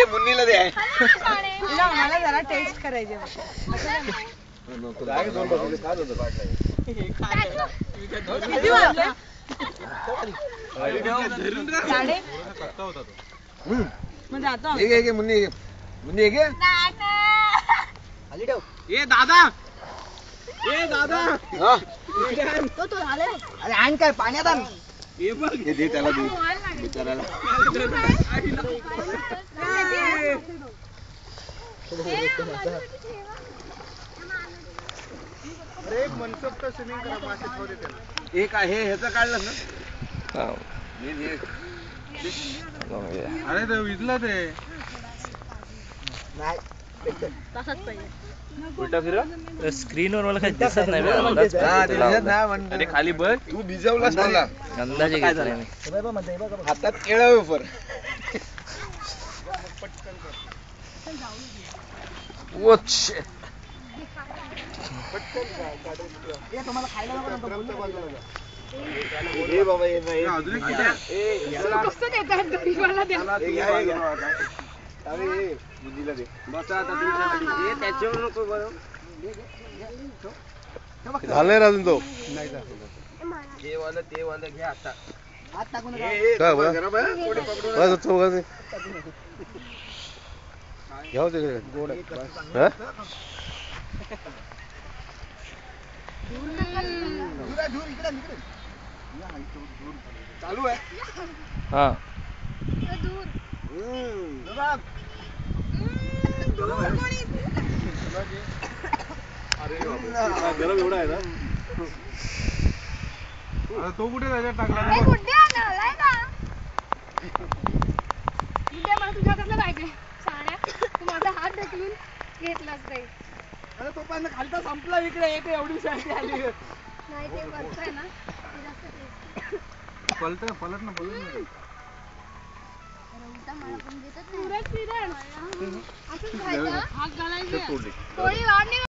मुन्नीला दे मला जरा टेस्ट करायचे मुन्नी मुन्नी ये दादा ये दादा तो झाले अरे आण काय पाण्यात आण ये बघ दे त्याला दे बिचाराला अरे मनसोक्त स्विमिंग करा मासे खाऊ दे त्याला एक आहे ह्याचं काढलं ना अरे ते विजलं ते नाही तसंच पाहिजे उलटा फिरव स्क्रीनवर मला काही दिसत नाही अरे खाली बघ तू भिजवलास मला अंदाजे काय झालं हातात केळं वेफर तुम्हाला खायला हे बाबा हे नाही अजून मुलीला दे बसा आता तुमच्यासाठी त्याच्यावर नको बरं झालंय अजून तो हे वाला ते वाला घे आता हात टाकून काय बघा घ्याव ते गोड चालू आहे हा गरम एवढा आहे ना तो कुठे त्याच्यात टाकला मला तुझ्याकडलं पाहिजे साड्या तू माझा हात ढकलून घेतलाच नाही अरे तो पण खालचा संपला इकडे एक एवढी साडी आली नाही ते करतोय ना पलट ना मला पण देतात सूरज किरण असंच खायचं हात घालायचे थोडी वाढ